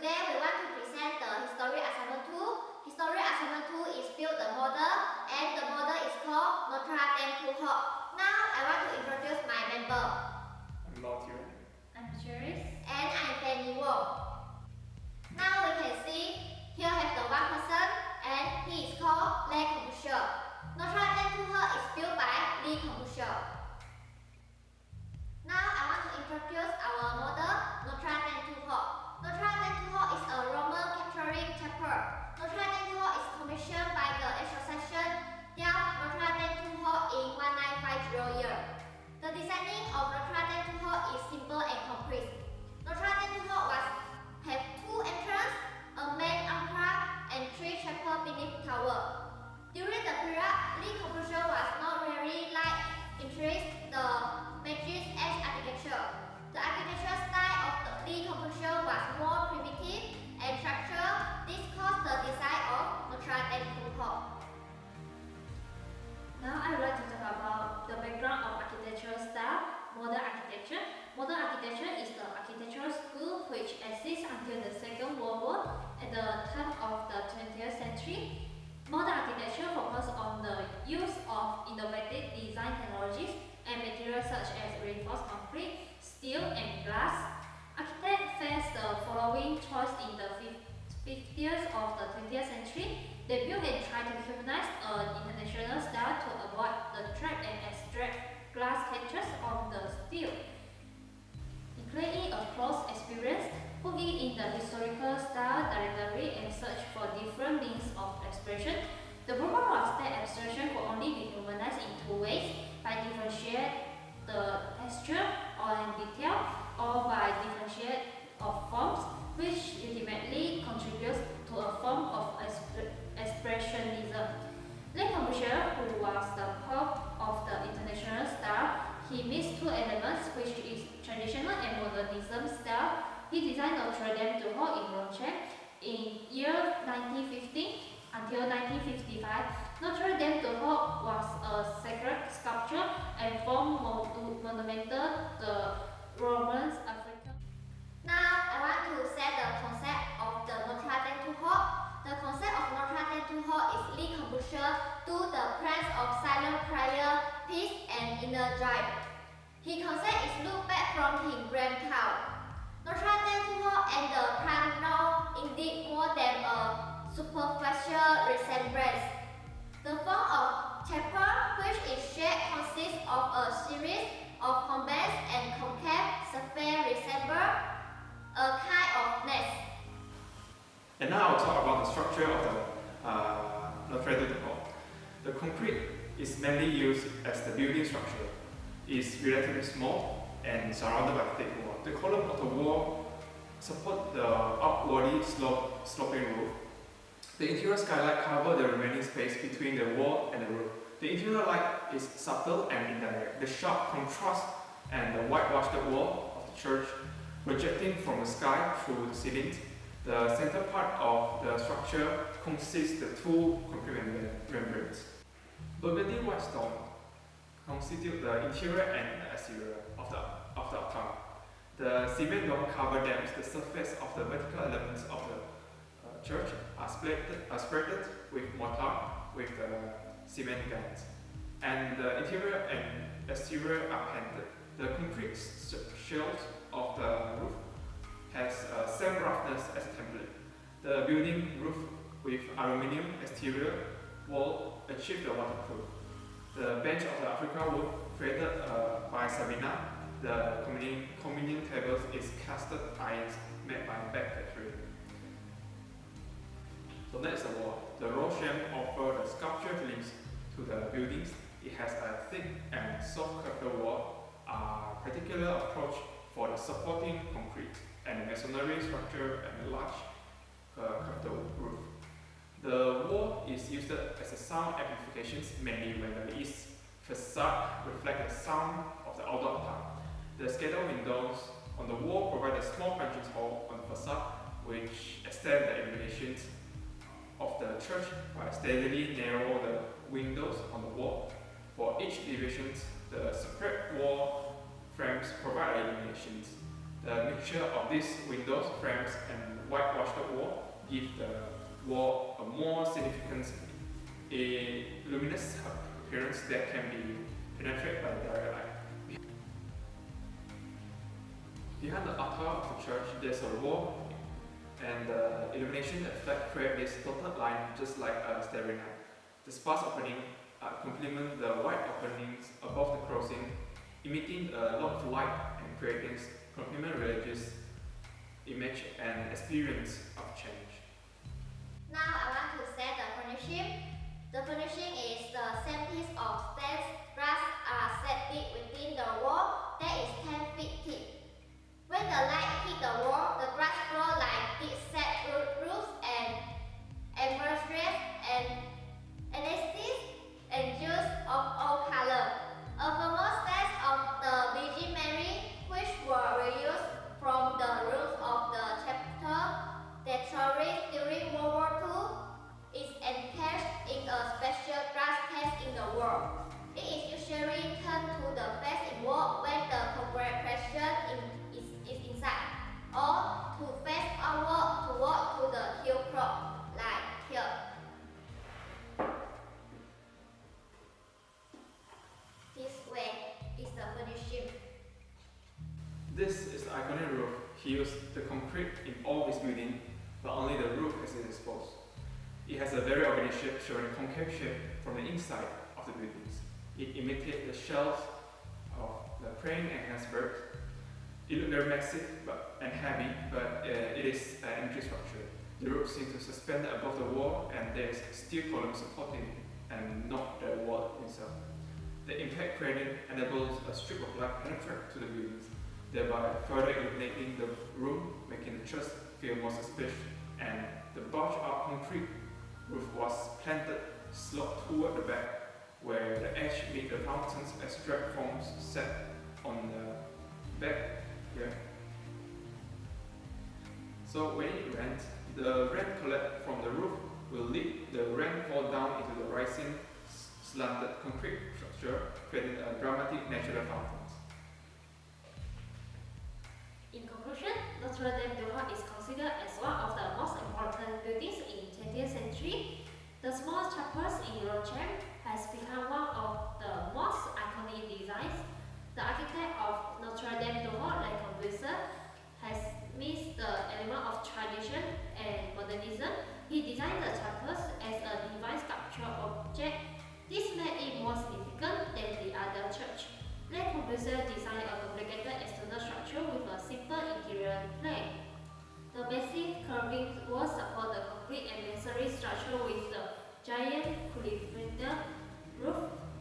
Today we want to present the history assignment 2. History assignment 2 is build the model, and the model is called Notre Haut. Now I want to introduce my member. I'm Notre. I'm Cherise. And I'm Penny Wong. Now we can see here have the one person, and he is called Le Corbusier. Notre Haut is built by Le Corbusier. Now I want to introduce our model Notre Haut. Notre Haut is a Roman Catholic chapel. Notre Haut is commissioned by the Association Delft Notre Haut in 1950 year. The designing of Notre Haut is simple and complete. Notre Haut have two entrances, a main entrance, and three chapels beneath tower. During the period, Le Corbusier was not very interested the Matrix Age architecture. The architecture style of the Le Corbusier was more primitive and structural. This caused the design of Notre Haut. Now I would like to talk about the background of architectural style, modern architecture. Modern architecture is the architectural school which exists until the Second World War at the time of the 20th century. Modern architecture focuses on the use of innovative design technologies and materials such as reinforced concrete, steel, and glass. Architects faced the following choice in the 50s of the 20th century. They built and tried to humanize an international style to avoid the trap and abstract glass textures on the steel. Creating a close experience, working in the historical style directory and search for different means of expression. The problem was that abstraction could only be humanized in two ways: by differentiate the texture or in detail, or by differentiate of forms, which ultimately contributes to a form of expressionism. Le Corbusier, who was the pope of the international style, he mixed two elements, which is traditional and modernism style. He designed Notre Dame du Haut in Roche in year 1950 until 1955. Notre Dame du Haut was a sacred sculpture and form monumental to the Roman African. Now I want to say the concept of the Notre Dame du Haut. The concept of Notre Dame du Haut is Le Corbusier to the plans of silent prayer, peace, and inner joy. His concept is looked back from his braintown. Notre Dame du Haut and the plan now indeed more than a superficial resemblance. The form of chapel, which is shaped, consists of a series of convex and concave spheres resemble a kind of nest. And now I'll talk about the structure of the Notre Dame du Haut. The concrete is mainly used as the building structure. It is relatively small and surrounded by thick wall. The column of the wall support the upwardly sloping roof. The interior skylight covers the remaining space between the wall and the roof. The interior light is subtle and indirect. The sharp contrast and the whitewashed wall of the church projecting from the sky through the ceilings. The center part of the structure consists of two concrete membranes. Burgundy white stone constitute the interior and the exterior of the octagon. The cement dome cover dams. The surface of the vertical elements of the church are spreaded with mortar with the cement guides, and the interior and exterior are painted. The concrete shells of the roof has same roughness as a template. The building roof with aluminium exterior wall achieved the waterproof. The bench of the African wood created by Sabina. The communion tables is cast irons made by Back Factory. So next the wall. The Rochelle offers the sculpture feelings to the buildings. It has a thick and soft curved wall, a particular approach for the supporting concrete and the masonry structure and a large curved roof. The wall is used as a sound amplification, mainly when the east facade reflects the sound of the outdoor part. The scattered windows on the wall provide a small entrance hall on the facade, which extend the illuminations of the church by steadily narrow the windows on the wall. For each division, the separate wall frames provide illuminations. The mixture of these windows, frames, and whitewashed wall give the wall a more significant, a luminous appearance that can be penetrated by direct light. Behind the altar of the church, there's a wall, and the illumination effect creates this dotted line just like a starry night. The sparse opening complement the white openings above the crossing, emitting a lot of light and creating complement religious image and experience of change. Now I want to say the furnishing. The furnishing is the same piece of stained glass are set deep within the wall that is 10 feet thick. When the light hit the wall, the glass glow like this set roofs and embroideries and ellipses and jewels of all colors. A famous stand of the Virgin Mary, which were reused from the roofs of the chapel deteriorated during World War II, is encased in a special glass case in the wall. It is usually turned to the face inward when the congregation is inside, or to face outward toward the hill clock, like here. This way is the furnishing. This is the iconic roof. He used the concrete in all his building, but only the roof is exposed. It has a very organic shape showing a concave shape from the inside of the buildings. It imitates the shells of the crane and iceberg. It looks very massive and heavy, but it is an empty structure. The roof seems to suspend above the wall, and there is steel column supporting and not the wall itself. The impact creating enables a strip of light penetrate to the buildings, thereby further illuminating the room, making the church feel more suspicious. And the bulged-out concrete roof was planted sloped toward the back, where the edge meet the fountains as drap forms set on the back here. So when it rains, the rain collect from the roof will lead the rainfall down into the rising slanted concrete structure, creating a dramatic natural fountains. In conclusion, Notre Dame du Haut is considered as one of the most important buildings in 20th century. The small chapels in Rochelle has become one of the most iconic designs. The architect of Notre Dame du Haut, Le Corbusier, has mixed the element of tradition and modernism. He designed the chapels as a divine sculpture object. This made it more significant than the other church. Le Corbusier designed a complicated external structure with a simple interior plan. The massive curving walls support the concrete and masonry structure with the giant curvilinear roof.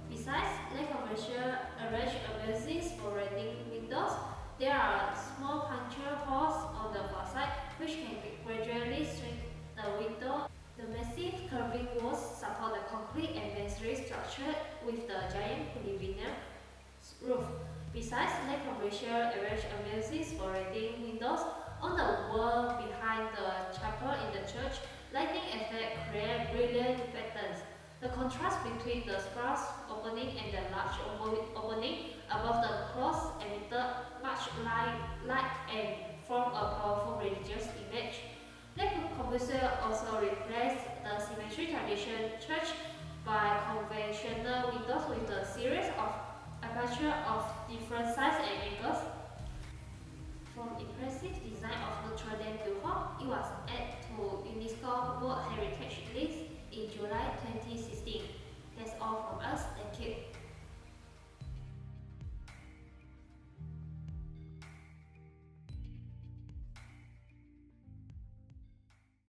Besides, Le Corbusier arranged amazing sporadic windows. There are small puncture holes on the facade which can gradually shrink the window. The massive curving walls support the concrete and masonry structure with the giant curvilinear roof. Besides, Le Corbusier arranged amazing sporadic windows on the wall behind the chapel in the church. Lighting effects create brilliant patterns. The contrast between the sparse opening and the large opening above the cross emitted much light and formed a powerful religious image. Le Corbusier also replaced the symmetry tradition church by conventional windows with a series of apertures of different sizes and angles. From impressive design of Notre Dame